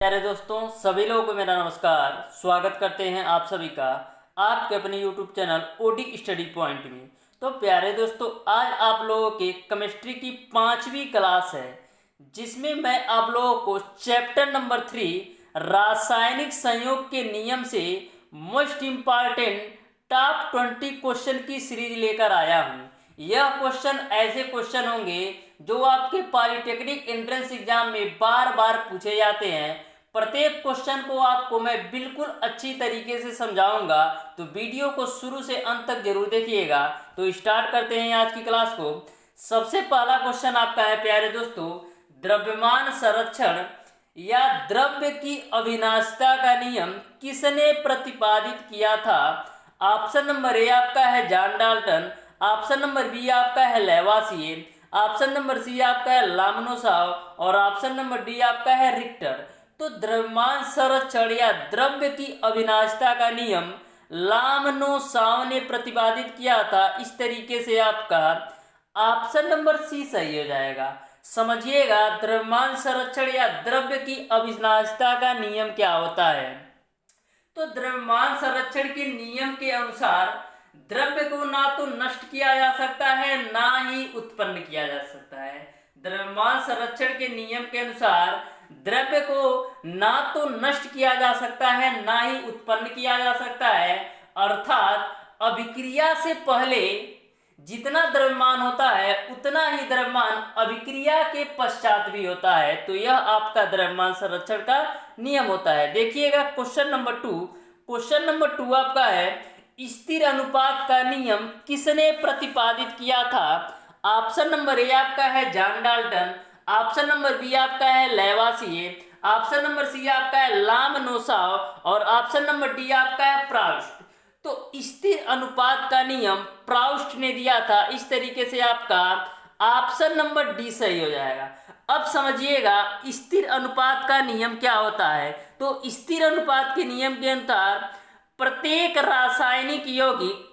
प्यारे दोस्तों, सभी लोगों को मेरा नमस्कार। स्वागत करते हैं आप सभी का आपके अपने YouTube channel OD study point में। तो प्यारे दोस्तों, आज आप लोगों के केमिस्ट्री की 5वीं क्लास है, जिसमें मैं आप लोगों को चैप्टर नंबर 3 रासायनिक संयोग के नियम से मोस्ट इम्पॉर्टेंट टॉप 20 क्वेश्चन की सीरीज लेकर आया हूँ। यह क्वेश्चन ऐसे क्वेश्चन होंगे जो आपके पॉलिटेक्निक एंट्रेंस एग्जाम में बार बार पूछे जाते हैं। प्रत्येक क्वेश्चन को आपको मैं बिल्कुल अच्छी तरीके से समझाऊंगा, तो वीडियो को शुरू से अंत तक जरूर देखिएगा। तो स्टार्ट करते हैं आज की क्लास को। सबसे पहला क्वेश्चन आपका है प्यारे दोस्तों, द्रव्यमान संरक्षण या द्रव्य की अविनाशिता का नियम किसने प्रतिपादित किया था? ऑप्शन नंबर ए आपका है John Dalton, option number B आपका है लेवासिए, ऑप्शन नंबर सी आपका है लोमोनोसॉव और ऑप्शन नंबर डी आपका है रिक्टर। तो द्रव्यमान संरक्षण या द्रव्य की अविनाशिता का नियम लोमोनोसॉव ने प्रतिपादित किया था। इस तरीके से आपका ऑप्शन नंबर सी सही हो जाएगा। समझिएगा, द्रव्यमान संरक्षण या द्रव्य की अविनाशिता का नियम क्या होता है। तो द्रव्यमान संरक्षण के नियम के अनुसार द्रव्य को ना तो नष्ट किया जा सकता है, ना ही उत्पन्न किया जा सकता है। द्रव्यमान संरक्षण के नियम के अनुसार द्रव्य को ना तो नष्ट किया जा सकता है, ना ही उत्पन्न किया जा सकता है। अर्थात अभिक्रिया से पहले जितना द्रव्यमान होता है उतना ही द्रव्यमान अभिक्रिया के पश्चात भी होता है। तो यह आपका द्रव्यमान संरक्षण का नियम होता है। देखिएगा क्वेश्चन नंबर 2। क्वेश्चन नंबर 2 आपका है, स्थिर अनुपात का नियम किसने प्रतिपादित किया था? ऑप्शन नंबर ए आपका है John Dalton, option number B आपका है लेवासिए, ऑप्शन नंबर सी आपका है लोमोनोसॉव और ऑप्शन नंबर डी आपका है प्राउस्ट। तो स्थिर अनुपात का नियम प्राउस्ट ने दिया था। इस तरीके से आपका ऑप्शन नंबर डी सही हो जाएगा। अब समझिएगा स्थिर अनुपात का नियम क्या होता है। तो स्थिर अनुपात के नियम के अनुसार प्रत्येक रासायनिक यौगिक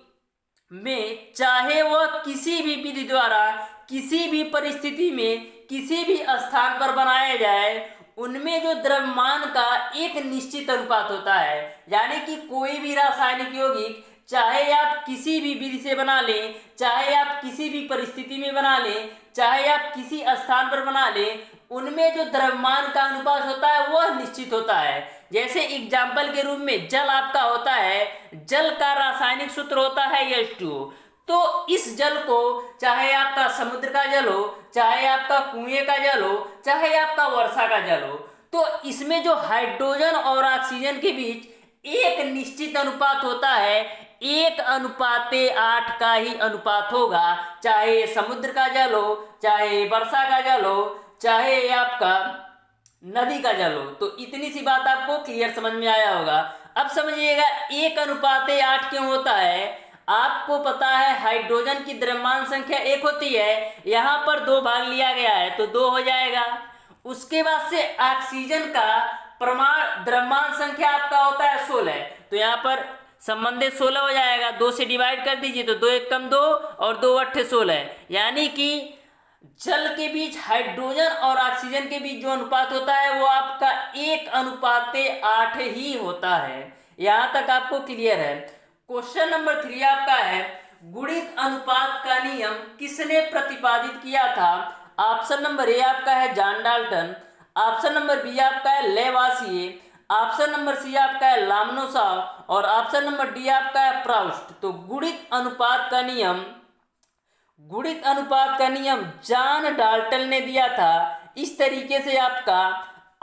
में, चाहे वह किसी भी विधि द्वारा किसी भी परिस्थिति में किसी भी स्थान पर बनाया जाए, उनमें जो द्रव्यमान का एक निश्चित अनुपात होता है। यानी कि कोई भी रासायनिक यौगिक चाहे आप किसी भी विधि से बना लें, चाहे आप किसी भी परिस्थिति में बना लें, चाहे आप किसी स्थान पर बना लें, उनमें जो द्रव्यमान का अनुपात होता है वह निश्चित होता है। जैसे एग्जाम्पल के रूप में जल आपका होता है, जल का रासायनिक सूत्र होता है H2O। तो इस जल को, चाहे आपका समुद्र का जल हो, चाहे आपका कुएं का जल हो, चाहे आपका वर्षा का जल हो, तो इसमें जो हाइड्रोजन और ऑक्सीजन के बीच एक निश्चित अनुपात होता है, 1:8 का ही अनुपात होगा। चाहे समुद्र का जल हो, चाहे वर्षा का जल हो, चाहे आपका नदी का जल हो। तो इतनी सी बात आपको क्लियर समझ में आया होगा। अब समझिएगा 1:8 क्यों होता है। आपको पता है हाइड्रोजन की द्रव्यमान संख्या 1 होती है, यहाँ पर 2 भाग लिया गया है तो 2 हो जाएगा। उसके बाद से ऑक्सीजन का प्रमाण द्रव्यमान संख्या आपका होता है 16, तो यहाँ पर संबंधित 16 हो जाएगा। 2 से डिवाइड कर दीजिए तो 2 1 कम 2 और 2 8 16। यानी कि जल के बीच, हाइड्रोजन और ऑक्सीजन के बीच जो अनुपात होता है वो आपका 1:8 ही होता है। यहां तक आपको क्लियर है। क्वेश्चन नंबर 3 आपका है, गुणित अनुपात का नियम किसने प्रतिपादित किया था? ऑप्शन नंबर ए आपका है John Dalton, option number B आपका है लेवासिए, ऑप्शन नंबर सी आपका है लोमोनोसॉव और ऑप्शन नंबर डी आपका है प्राउस्ट। तो गुणित अनुपात का नियम जॉन डाल्टन ने दिया था। इस तरीके से आपका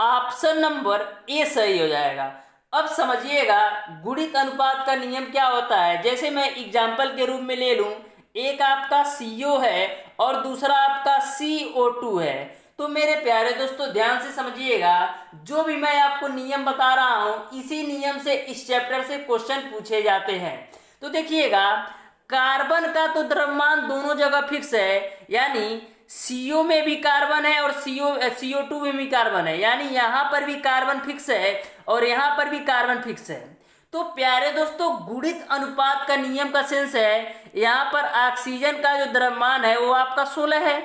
ऑप्शन नंबर ए सही हो जाएगा। अब समझिएगा गुणित अनुपात का नियम क्या होता है। जैसे मैं एग्जाम्पल के रूप में ले लूं, एक आपका CO है और दूसरा आपका CO2 है। तो मेरे प्यारे दोस्तों ध्यान से समझिएगा, जो भी मैं आपको नियम बता रहा हूं, इसी नियम से इस चैप्टर से क्वेश्चन पूछे जाते हैं। तो देखिएगा, कार्बन का तो द्रव्यमान दोनों जगह फिक्स है, यानी CO में भी कार्बन है और CO2 में भी कार्बन है, यानी यहाँ पर भी कार्बन फिक्स है और यहाँ पर भी कार्बन फिक्स है। तो प्यारे दोस्तों, गुणित अनुपात का नियम का सेंस है, यहाँ पर ऑक्सीजन का जो द्रव्यमान है वो आपका 16 है,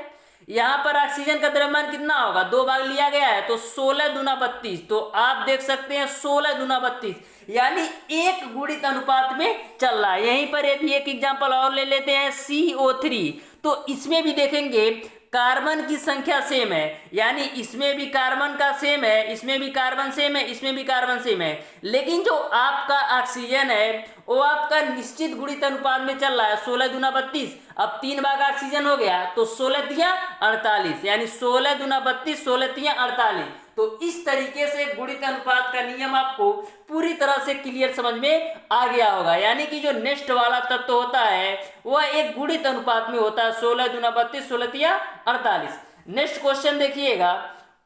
यहाँ पर ऑक्सीजन का द्रव्यमान कितना होगा, 2 भाग लिया गया है तो 16 दूना 32, तो आप देख सकते हैं 16 दूना 32 यानी 1 गुणित अनुपात में चल रहा है। यहीं पर एक एग्जांपल और ले लेते हैं CO3, तो इसमें भी देखेंगे कार्बन की संख्या सेम है, यानी इसमें भी कार्बन का सेम है, इसमें भी कार्बन सेम है, इसमें भी कार्बन सेम है, लेकिन जो आपका ऑक्सीजन है वो आपका निश्चित गुणित अनुपात में चल रहा है 16 दूना 32। अब 3 भाग ऑक्सीजन हो गया तो 16 तिया 48, यानी 16 दूना 32 16 तिया 48। तो इस तरीके से गुणित अनुपात का नियम आपको पूरी तरह से क्लियर समझ में आ गया होगा, यानी कि जो नेक्स्ट वाला तत्व होता है वह एक गुणित अनुपात में होता है 16 दूना 32 16 तिया 48। नेक्स्ट क्वेश्चन देखिएगा,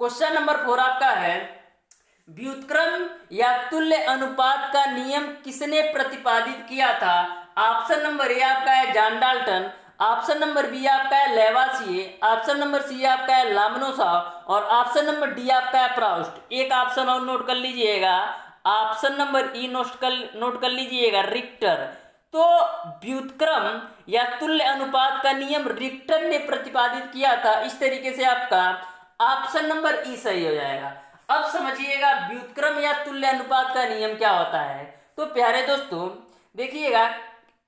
क्वेश्चन नंबर 4 आपका है व्युत्क्रम या तुल्य अनुपात का नियम किसने प्रतिपादित किया था। ऑप्शन नंबर ए आपका है John Dalton, option number B आपका है लेवासिए, ऑप्शन नंबर सी आपका है लोमोनोसॉव और ऑप्शन नंबर डी आपका है प्राउस्ट। एक ऑप्शन और नोट कर लीजिएगा, ऑप्शन नंबर ई नोट कर लीजिएगा रिक्टर। तो व्युत्क्रम या तुल्य अनुपात का नियम रिक्टर ने प्रतिपादित किया था। इस तरीके से आपका ऑप्शन नंबर ई सही हो जाएगा। अब समझिएगा व्युत्क्रम या तुल्य अनुपात का नियम क्या होता है। तो प्यारे दोस्तों देखिएगा,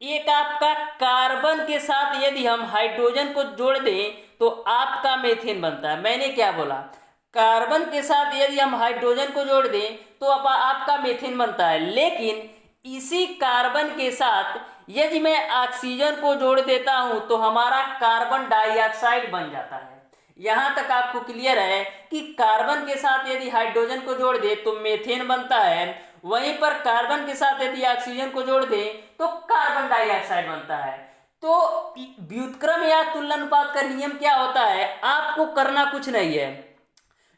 एक आपका कार्बन के साथ यदि हम हाइड्रोजन को जोड़ दें तो आपका मीथेन बनता है। मैंने क्या बोला, कार्बन के साथ यदि हम हाइड्रोजन को जोड़ दें तो आपका मीथेन बनता है, लेकिन इसी कार्बन के साथ यदि मैं ऑक्सीजन को जोड़ देता हूं तो हमारा कार्बन डाइऑक्साइड बन जाता है। यहां तक आपको क्लियर है कि कार्बन के साथ यदि हाइड्रोजन को जोड़ दे तो मीथेन बनता है, वहीं पर कार्बन के साथ यदि ऑक्सीजन को जोड़ दे तो कार्बन डाइऑक्साइड बनता है। तो व्युत्क्रम या तुल्य अनुपात का नियम क्या होता है, आपको करना कुछ नहीं है,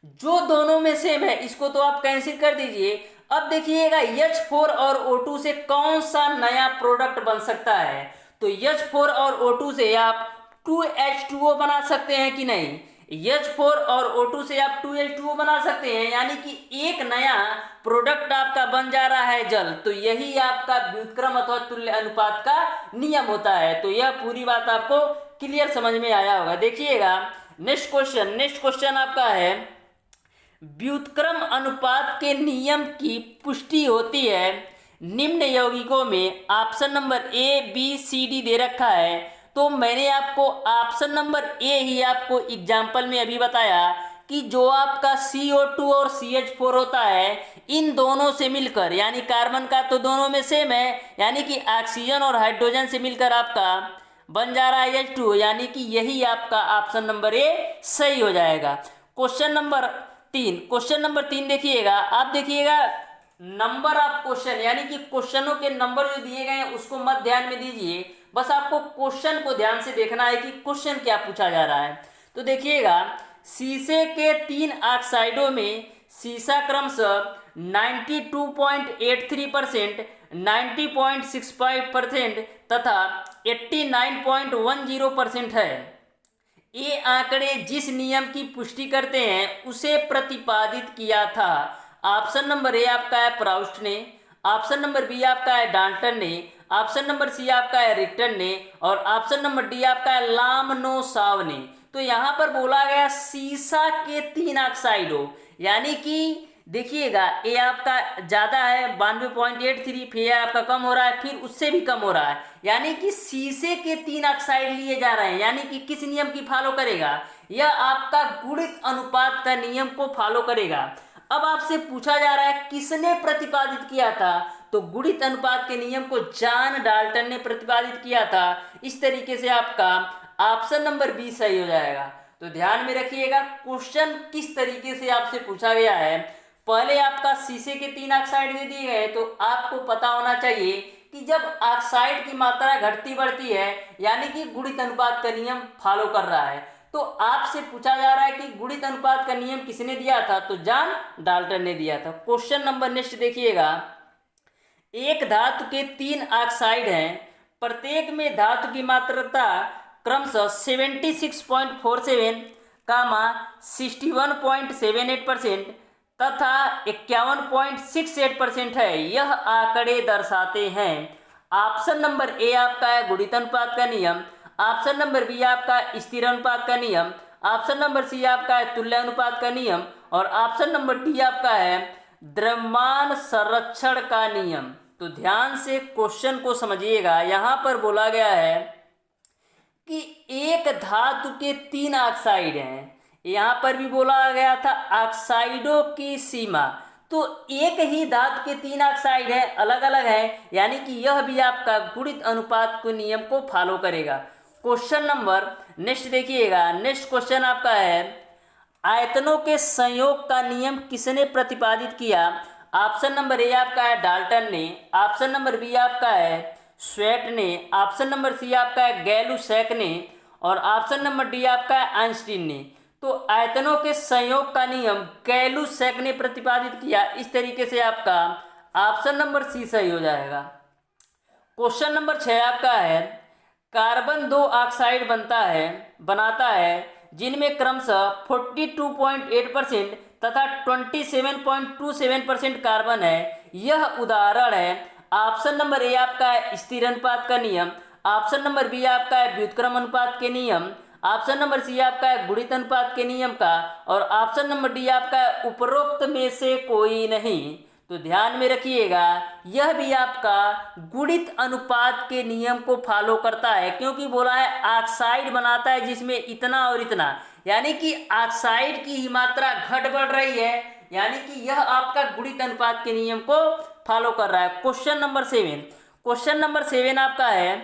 जो दोनों में सेम है इसको तो आप कैंसिल कर दीजिए। अब देखिएगा H4 और O2 से कौन सा नया प्रोडक्ट बन सकता है। तो H4 और O2 से आप 2H2O बना सकते हैं कि नहीं, H4 और O2 से आप 2H2O बना सकते हैं, यानी कि एक नया प्रोडक्ट आपका बन जा रहा है जल। तो यही आपका व्युत्क्रम अथवा तुल्य अनुपात का नियम होता है। तो यह पूरी बात आपको क्लियर समझ में आया होगा। देखिएगा नेक्स्ट क्वेश्चन आपका है व्युत्क्रम अनुपात के नियम की पुष्टि होती है निम्न यौगिकों में। Option number A B C D दे रखा है, तो मैंने आपको ऑप्शन नंबर ए ही आपको एग्जाम्पल में अभी बताया कि जो आपका CO2 और CH4 होता है इन दोनों से मिलकर, यानी कार्बन का तो दोनों में सेम है, यानी कि ऑक्सीजन और हाइड्रोजन से मिलकर आपका बन जा रहा है H2O, यानी कि यही आपका ऑप्शन नंबर ए सही हो जाएगा। क्वेश्चन नंबर 3 देखिएगा, आप देखिएगा नंबर ऑफ क्वेश्चन, यानी कि क्वेश्चनों के नंबर जो दिए गए हैं उसको मत ध्यान में दीजिए, बस आपको क्वेश्चन को ध्यान से देखना है कि क्वेश्चन क्या पूछा जा रहा है। तो देखिएगा शीशे के 3 ऑक्साइडों में शीशा क्रमशः 92.83%, 90.65% तथा 89.10% है। ये आंकड़े जिस नियम की पुष्टि करते हैं उसे प्रतिपादित किया था। ऑप्शन नंबर ए आपका है प्राउस्ट ने, ऑप्शन नंबर बी आपका है डाल्टन ने, ऑप्शन नंबर सी आपका है रिक्टर ने और ऑप्शन नंबर डी आपका है लोमोनोसॉव ने। तो यहाँ पर बोला गया शीशा के 3 ऑक्साइडों, यानी कि देखिएगा ए आपका ज़्यादा है 92.83, फिर आपका कम हो रहा है, फिर उससे भी कम हो रहा है, यानी कि शीशे के 3 ऑक्साइड लिए जा रहे हैं। यानी कि किस नियम की फॉलो करेगा, यह आपका गुणित अनुपात का नियम को फॉलो करेगा। अब आपसे पूछा जा रहा है किसने प्रतिपादित किया था, तो गुणित अनुपात के नियम को जॉन डाल्टन ने प्रतिपादित किया था। इस तरीके से आपका ऑप्शन नंबर बी सही हो जाएगा। तो ध्यान में रखिएगा क्वेश्चन किस तरीके से आपसे पूछा गया है। पहले आपका शीशे के 3 ऑक्साइड दे दिए गए, तो आपको पता होना चाहिए कि जब ऑक्साइड की मात्रा घटती बढ़ती है यानी कि गुणित अनुपात का नियम फॉलो कर रहा है। तो आपसे पूछा जा रहा है कि गुणित अनुपात का नियम किसने दिया था, तो जॉन डाल्टन ने दिया था। क्वेश्चन नंबर नेक्स्ट देखिएगा, एक धातु के 3 ऑक्साइड हैं, प्रत्येक में धातु की मात्रता क्रमशः 76.47, 61.78% तथा 51.68% है। यह आंकड़े दर्शाते हैं। ऑप्शन नंबर ए आपका है गुणित अनुपात का नियम, ऑप्शन नंबर बी आपका स्थिर अनुपात का नियम, ऑप्शन नंबर सी आपका है तुल्यानुपात का नियम, और ऑप्शन नंबर डी आपका है द्रव्यमान संरक्षण का नियम। तो ध्यान से क्वेश्चन को समझिएगा। यहाँ पर बोला गया है कि एक धातु के 3 ऑक्साइड हैं। यहाँ पर भी बोला गया था ऑक्साइडों की सीमा। तो एक ही धातु के 3 ऑक्साइड है, अलग अलग है, यानी कि यह भी आपका गुणित अनुपात के नियम को फॉलो करेगा। क्वेश्चन नंबर नेक्स्ट देखिएगा। नेक्स्ट क्वेश्चन आपका है आयतनों के संयोग का नियम किसने प्रतिपादित किया? ऑप्शन नंबर ए आपका है डाल्टन ने, ऑप्शन नंबर बी आपका है स्वेट ने, ऑप्शन नंबर सी आपका है गैलुसैक ने, और ऑप्शन नंबर डी आपका है आइंस्टीन ने। तो आयतनों के संयोग का नियम गैलुसैक ने प्रतिपादित किया। इस तरीके से आपका ऑप्शन नंबर सी सही हो जाएगा। क्वेश्चन नंबर 6 आपका है कार्बन 2 ऑक्साइड बनाता है जिनमें क्रमशः 42.8% तथा 27.27% कार्बन है। यह उदाहरण है। ऑप्शन नंबर ए आपका है स्थिर अनुपात का नियम, ऑप्शन नंबर बी आपका है व्युत्क्रम अनुपात के नियम, ऑप्शन नंबर सी आपका है गुणित अनुपात के नियम का, और ऑप्शन नंबर डी आपका है उपरोक्त में से कोई नहीं। तो ध्यान में रखिएगा, यह भी आपका गुणित अनुपात के नियम को फॉलो करता है, क्योंकि बोला है ऑक्साइड बनाता है जिसमें इतना और इतना, यानी कि ऑक्साइड की ही मात्रा घट बढ़ रही है, यानी कि यह आपका गुणित अनुपात के नियम को फॉलो कर रहा है। क्वेश्चन नंबर 7 आपका है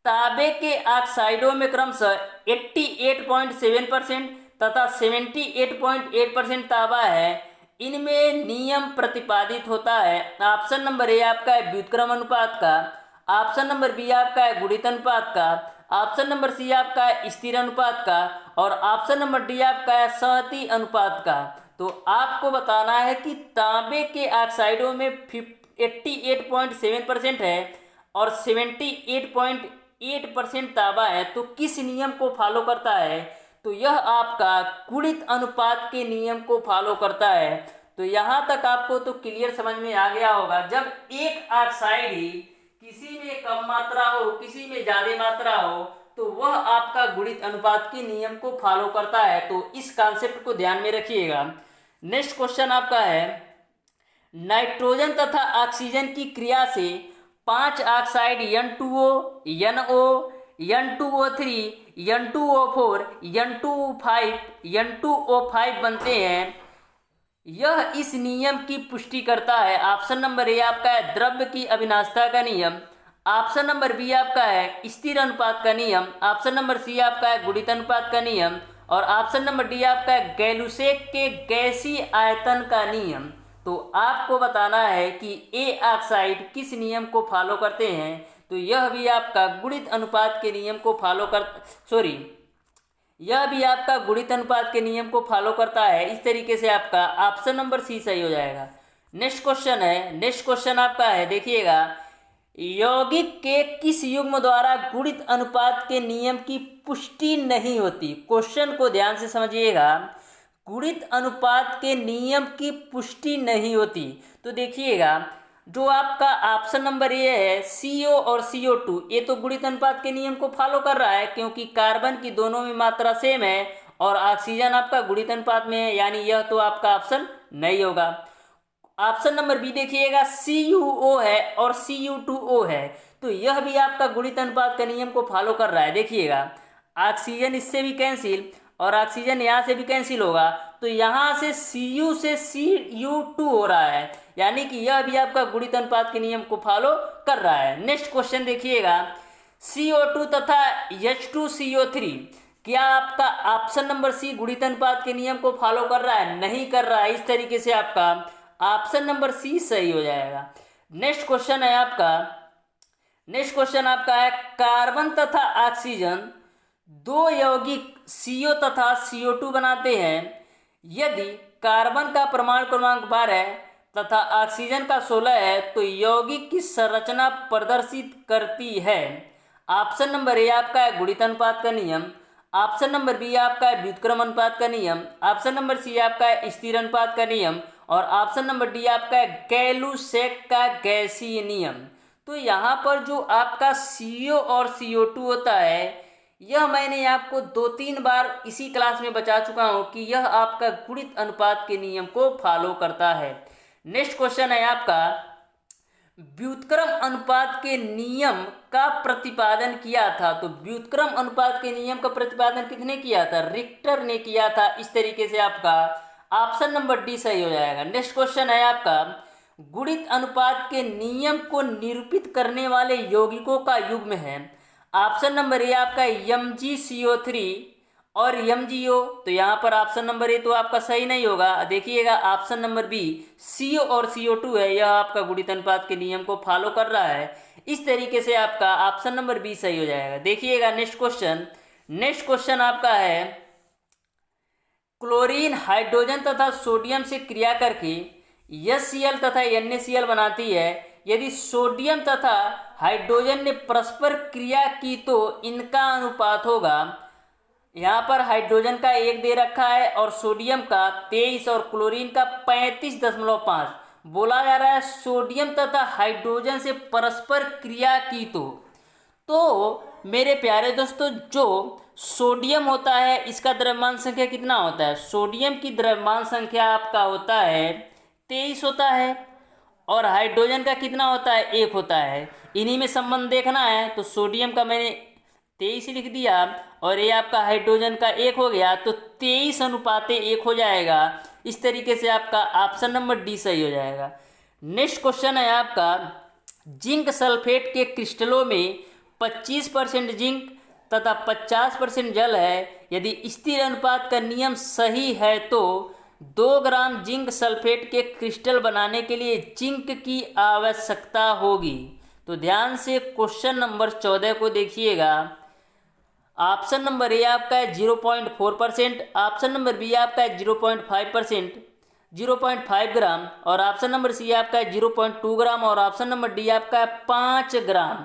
तांबे के ऑक्साइडों में क्रमशः 88.7% तथा 78.8% तांबा है। इनमें नियम प्रतिपादित होता है। ऑप्शन नंबर ए आपका है व्युत्क्रम अनुपात का, ऑप्शन नंबर बी आपका है गुणित अनुपात का, ऑप्शन नंबर सी आपका है स्थिर अनुपात का, और ऑप्शन नंबर डी आपका है सहती अनुपात का। तो आपको बताना है कि तांबे के ऑक्साइडों में 88.7% है और 78.8% तांबा है, तो किस नियम को फॉलो करता है? तो यह आपका गुणित अनुपात के नियम को फॉलो करता है। तो यहाँ तक आपको तो क्लियर समझ में आ गया होगा। जब एक ऑक्साइड ही किसी में कम मात्रा हो, किसी में ज्यादा मात्रा हो, तो वह आपका गुणित अनुपात के नियम को फॉलो करता है। तो इस कॉन्सेप्ट को ध्यान में रखिएगा। नेक्स्ट क्वेश्चन आपका है नाइट्रोजन तथा ऑक्सीजन की क्रिया से 5 oxide N2O, NO, N2O3, N2O4, N2O5 बनते हैं। यह इस नियम की पुष्टि करता है। ऑप्शन नंबर ए आपका है द्रव्य की अविनाशता का नियम, ऑप्शन नंबर बी आपका है स्थिर अनुपात का नियम, ऑप्शन नंबर सी आपका है गुणित अनुपात का नियम, और ऑप्शन नंबर डी आपका है गैलुसैक के गैसीय आयतन का नियम। तो आपको बताना है कि ए ऑक्साइड किस नियम को फॉलो करते हैं। तो यह भी आपका गुणित अनुपात के नियम को यह भी आपका गुणित अनुपात के नियम को फॉलो करता है। इस तरीके से आपका ऑप्शन नंबर सी सही हो जाएगा। नेक्स्ट क्वेश्चन आपका है देखिएगा यौगिक के किस युग्म द्वारा गुणित अनुपात के नियम की पुष्टि नहीं होती? क्वेश्चन को ध्यान से समझिएगा। गुणित अनुपात के नियम की पुष्टि नहीं होती। तो देखिएगा जो आपका ऑप्शन नंबर ए है CO और CO2, ये तो गुणित अनुपात के नियम को फॉलो कर रहा है, क्योंकि कार्बन की दोनों में मात्रा सेम है और ऑक्सीजन आपका गुणित अनुपात में है, यानी यह तो आपका ऑप्शन नहीं होगा। ऑप्शन नंबर बी देखिएगा CuO है और Cu2O है, तो यह भी आपका गुणित अनुपात का नियम को फॉलो कर रहा है। देखिएगा ऑक्सीजन इससे भी कैंसिल और ऑक्सीजन यहाँ से भी कैंसिल होगा, तो यहाँ से Cu से Cu2 हो रहा है, यानी कि यह भी आपका गुणित अनुपात के नियम को फॉलो कर रहा है। नेक्स्ट क्वेश्चन देखिएगा CO2 तथा H2CO3, क्या आपका ऑप्शन नंबर सी गुणित अनुपात के नियम को फॉलो कर रहा है? नहीं कर रहा है। इस तरीके से आपका ऑप्शन नंबर सी सही हो जाएगा। नेक्स्ट क्वेश्चन आपका है कार्बन तथा ऑक्सीजन दो यौगिक CO तथा CO2 बनाते हैं। यदि कार्बन का परमाणु क्रमांक 12 तथा ऑक्सीजन का 16 है तो यौगिक की संरचना प्रदर्शित करती है। ऑप्शन नंबर ए आपका है गुणित अनुपात का नियम, ऑप्शन नंबर बी आपका है व्युत्क्रम अनुपात का नियम, ऑप्शन नंबर सी आपका है स्थिर अनुपात का नियम, और ऑप्शन नंबर डी आपका है गैलुसैक का गैसीय नियम। तो यहाँ पर जो आपका CO और CO2 होता है, यह मैंने आपको 2-3 बार इसी क्लास में बता चुका हूं कि यह आपका गुणित अनुपात के नियम को फॉलो करता है। नेक्स्ट क्वेश्चन है आपका, व्युत्क्रम अनुपात के नियम का प्रतिपादन किया था। तो व्युत्क्रम अनुपात के नियम का प्रतिपादन किसने किया था? रिक्टर ने किया था। इस तरीके से आपका ऑप्शन नंबर डी सही हो जाएगा। नेक्स्ट क्वेश्चन है आपका, गुणित अनुपात के नियम को निरूपित करने वाले यौगिकों का युग्म है। ऑप्शन नंबर ए आपका MgCO3 और MgO। तो यहाँ पर ऑप्शन नंबर ए तो आपका सही नहीं होगा। देखिएगा ऑप्शन नंबर बी CO और CO2 है, यह आपका गुणित अनुपात के नियम को फॉलो कर रहा है। इस तरीके से आपका ऑप्शन नंबर बी सही हो जाएगा। देखिएगा नेक्स्ट क्वेश्चन। नेक्स्ट क्वेश्चन आपका है, क्लोरीन हाइड्रोजन तथा सोडियम से क्रिया करके HCl तथा NaCl बनाती है। यदि सोडियम तथा हाइड्रोजन ने परस्पर क्रिया की तो इनका अनुपात होगा। यहाँ पर हाइड्रोजन का 1 दे रखा है और सोडियम का 23 और क्लोरीन का 35.5। बोला जा रहा है सोडियम तथा हाइड्रोजन से परस्पर क्रिया की तो मेरे प्यारे दोस्तों, जो सोडियम होता है इसका द्रव्यमान संख्या कितना होता है? सोडियम की द्रव्यमान संख्या आपका होता है 23 होता है और हाइड्रोजन का कितना होता है? 1 होता है। इन्हीं में संबंध देखना है तो सोडियम का मैंने 23 लिख दिया और ये आपका हाइड्रोजन का 1 हो गया, तो 23:1 हो जाएगा। इस तरीके से आपका ऑप्शन नंबर डी सही हो जाएगा। नेक्स्ट क्वेश्चन है आपका, जिंक सल्फेट के क्रिस्टलों में 25% जिंक तथा 50% जल है। यदि स्थिर अनुपात का नियम सही है तो 2 ग्राम जिंक सल्फेट के क्रिस्टल बनाने के लिए जिंक की आवश्यकता होगी। तो ध्यान से क्वेश्चन नंबर 14 को देखिएगा। ऑप्शन नंबर ए आपका है 0.4%, ऑप्शन नंबर बी आपका है 0.5%, 0.5 ग्राम, और ऑप्शन नंबर सी आपका है 0.2 ग्राम, और ऑप्शन नंबर डी आपका है 5 ग्राम।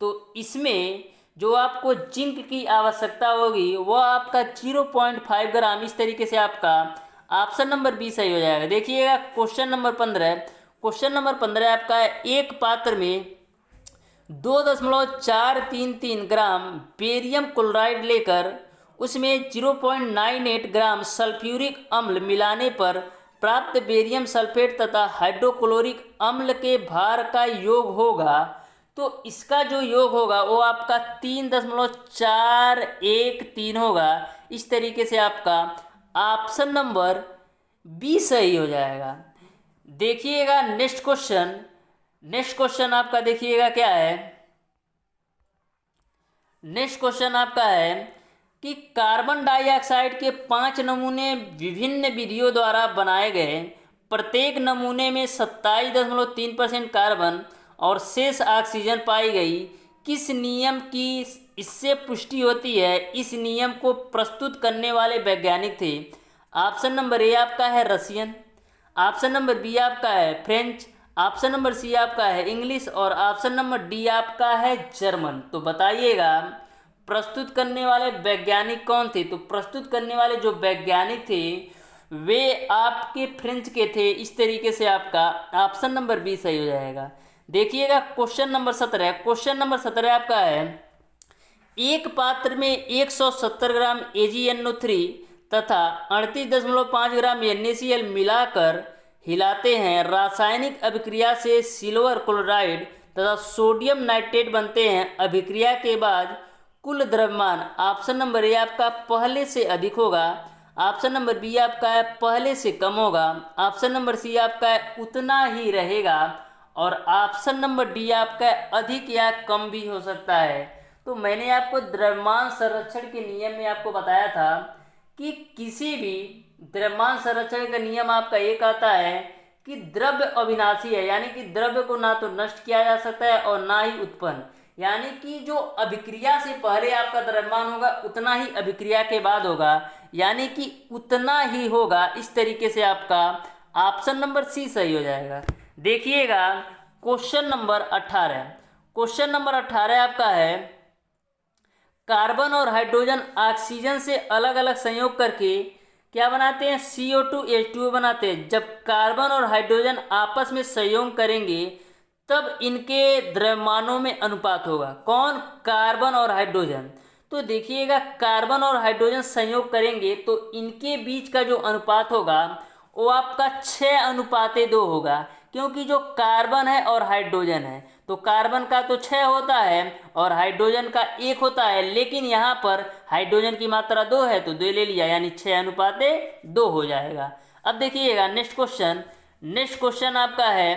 तो इसमें जो आपको जिंक की आवश्यकता होगी वह आपका 0.5 ग्राम। इस तरीके से आपका ऑप्शन नंबर बी सही हो जाएगा। देखिएगा क्वेश्चन नंबर 15। क्वेश्चन नंबर 15 आपका है, एक पात्र में 2.433 ग्राम बेरियम क्लोराइड लेकर उसमें 0.98 ग्राम सल्फ्यूरिक अम्ल मिलाने पर प्राप्त बेरियम सल्फेट तथा हाइड्रोक्लोरिक अम्ल के भार का योग होगा। तो इसका जो योग होगा वो आपका 3.413 होगा। इस तरीके से आपका ऑप्शन नंबर बी सही हो जाएगा। देखिएगा नेक्स्ट क्वेश्चन। नेक्स्ट क्वेश्चन आपका देखिएगा क्या है। नेक्स्ट क्वेश्चन आपका है कि कार्बन डाइऑक्साइड के 5 नमूने विभिन्न विधियों द्वारा बनाए गए। प्रत्येक नमूने में 27.3% कार्बन और शेष ऑक्सीजन पाई गई। किस नियम की इससे पुष्टि होती है? इस नियम को प्रस्तुत करने वाले वैज्ञानिक थे। ऑप्शन नंबर ए आपका है रशियन, ऑप्शन नंबर बी आपका है फ्रेंच, ऑप्शन नंबर सी आपका है इंग्लिश, और ऑप्शन नंबर डी आपका है जर्मन। तो बताइएगा प्रस्तुत करने वाले वैज्ञानिक कौन थे? तो प्रस्तुत करने वाले जो वैज्ञानिक थे वे आपके फ्रेंच के थे। इस तरीके से आपका ऑप्शन नंबर बी सही हो जाएगा। देखिएगा क्वेश्चन नंबर 17। क्वेश्चन नंबर 17 आपका है, एक पात्र में 170 ग्राम AgNO3 तथा 38.5 ग्राम NaCl मिलाकर हिलाते हैं। रासायनिक अभिक्रिया से सिल्वर क्लोराइड तथा सोडियम नाइट्रेट बनते हैं। अभिक्रिया के बाद कुल द्रव्यमान ऑप्शन नंबर ए आपका पहले से अधिक होगा, ऑप्शन नंबर बी आपका है पहले से कम होगा, ऑप्शन नंबर सी आपका है उतना ही रहेगा, और ऑप्शन नंबर डी आपका अधिक या कम भी हो सकता है। तो मैंने आपको द्रव्यमान संरक्षण के नियम में आपको बताया था कि किसी भी द्रव्यमान संरक्षण का नियम आपका एक आता है कि द्रव्य अविनाशी है, यानी कि द्रव्य को ना तो नष्ट किया जा सकता है और ना ही उत्पन्न, यानी कि जो अभिक्रिया से पहले आपका द्रव्यमान होगा उतना ही अभिक्रिया के बाद होगा, यानी कि उतना ही होगा। इस तरीके से आपका ऑप्शन नंबर सी सही हो जाएगा। देखिएगा क्वेश्चन नंबर 18। क्वेश्चन नंबर 18 आपका है, कार्बन और हाइड्रोजन ऑक्सीजन से अलग अलग संयोग करके क्या बनाते हैं? CO2H2O बनाते हैं। जब कार्बन और हाइड्रोजन आपस में संयोग करेंगे तब इनके द्रव्यमानों में अनुपात होगा। कौन? कार्बन और हाइड्रोजन। तो देखिएगा कार्बन और हाइड्रोजन संयोग करेंगे तो इनके बीच का जो अनुपात होगा वो आपका 6:2 होगा, क्योंकि जो कार्बन है और हाइड्रोजन है तो कार्बन का तो 6 होता है और हाइड्रोजन का 1 होता है, लेकिन यहाँ पर हाइड्रोजन की मात्रा 2 है तो 2 ले लिया, यानी 6:2 हो जाएगा। अब देखिएगा नेक्स्ट क्वेश्चन आपका है,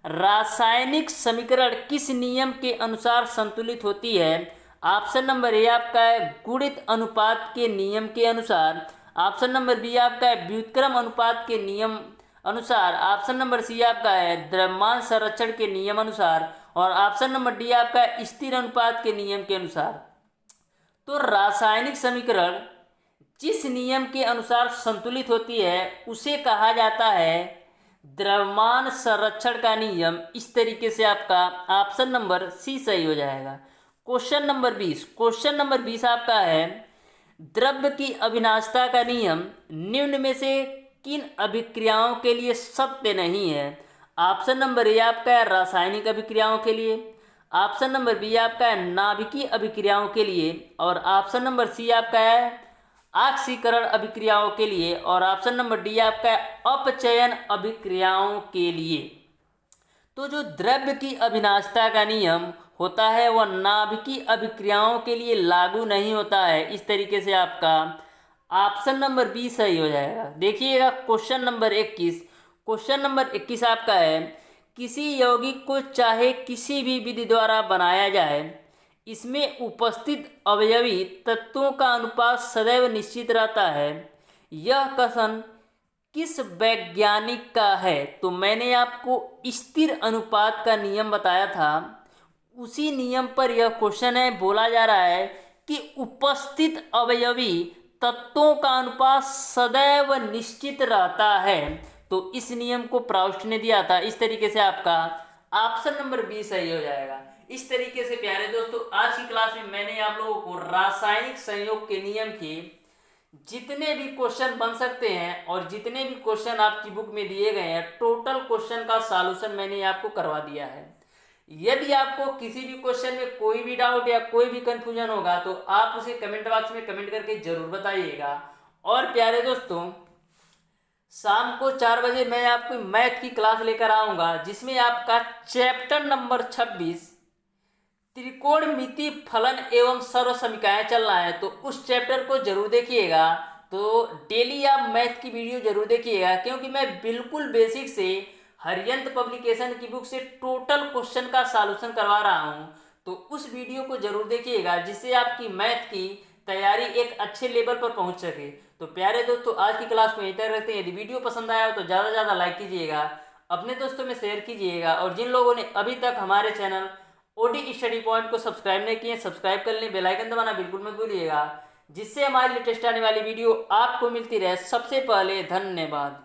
रासायनिक समीकरण किस नियम के अनुसार संतुलित होती है? ऑप्शन नंबर ए आपका है गुणित अनुपात के नियम के अनुसार, ऑप्शन नंबर बी आपका है व्युत्क्रम अनुपात के नियम अनुसार, ऑप्शन नंबर सी आपका है द्रव्यमान संरक्षण के नियम अनुसार और ऑप्शन नंबर डी आपका है स्थिर अनुपात के नियम के अनुसार। तो रासायनिक समीकरण जिस नियम के अनुसार संतुलित होती है उसे कहा जाता है द्रव्यमान संरक्षण का नियम। इस तरीके से आपका ऑप्शन नंबर सी सही हो जाएगा। क्वेश्चन नंबर 20 आपका है द्रव्य की अविनाशिता का नियम निम्न में से किन अभिक्रियाओं के लिए सत्य नहीं है? ऑप्शन नंबर ए आपका है रासायनिक अभिक्रियाओं के लिए, ऑप्शन नंबर बी आपका है नाभिकीय अभिक्रियाओं के लिए और ऑप्शन नंबर सी आपका है ऑक्सीकरण अभिक्रियाओं के लिए और ऑप्शन नंबर डी आपका है अपचयन अभिक्रियाओं के लिए। तो जो द्रव्य की अविनाशिता का नियम होता है वह नाभिकीय अभिक्रियाओं के लिए लागू नहीं होता है। इस तरीके से आपका ऑप्शन नंबर बी सही हो जाएगा। देखिएगा क्वेश्चन नंबर 21 आपका है किसी यौगिक को चाहे किसी भी विधि द्वारा बनाया जाए इसमें उपस्थित अवयवी तत्वों का अनुपात सदैव निश्चित रहता है, यह कथन किस वैज्ञानिक का है? तो मैंने आपको स्थिर अनुपात का नियम बताया था, उसी नियम पर यह क्वेश्चन है। बोला जा रहा है कि उपस्थित अवयवी तत्वों का अनुपात सदैव निश्चित रहता है, तो इस नियम को प्राउस्ट ने दिया था। इस तरीके से आपका ऑप्शन नंबर बी सही हो जाएगा। इस तरीके से प्यारे दोस्तों आज की क्लास में मैंने आप लोगों को रासायनिक संयोग के नियम के जितने भी क्वेश्चन बन सकते हैं और जितने भी क्वेश्चन आपकी बुक में दिए गए हैं टोटल क्वेश्चन का सॉल्यूशन मैंने आपको करवा दिया है। यदि आपको किसी भी क्वेश्चन में कोई भी डाउट या कोई भी कंफ्यूजन होगा तो आप उसे कमेंट बॉक्स में कमेंट करके जरूर बताइएगा। और प्यारे दोस्तों शाम को 4 बजे मैं आपको मैथ की क्लास लेकर आऊँगा जिसमें आपका चैप्टर नंबर 26 त्रिकोणमिति फलन एवं सर्व समीकरण चल रहा है, तो उस चैप्टर को जरूर देखिएगा। तो डेली आप मैथ की वीडियो जरूर देखिएगा, क्योंकि मैं बिल्कुल बेसिक से हरियंत पब्लिकेशन की बुक से टोटल क्वेश्चन का सॉल्यूशन करवा रहा हूं। तो उस वीडियो को जरूर देखिएगा जिससे आपकी मैथ की तैयारी एक अच्छे लेवल पर पहुंच सके। तो प्यारे दोस्तों आज की क्लास में यहीं तक रखते हैं। यदि वीडियो पसंद आया हो तो ज़्यादा से ज़्यादा लाइक कीजिएगा, अपने दोस्तों में शेयर कीजिएगा और जिन लोगों ने अभी तक हमारे चैनल ओडी स्टडी पॉइंट को सब्सक्राइब नहीं किए सब्सक्राइब कर लें, बेल आइकन दबाना बिल्कुल मत भूलिएगा, जिससे हमारी लेटेस्ट आने वाली वीडियो आपको मिलती रहे सबसे पहले। धन्यवाद।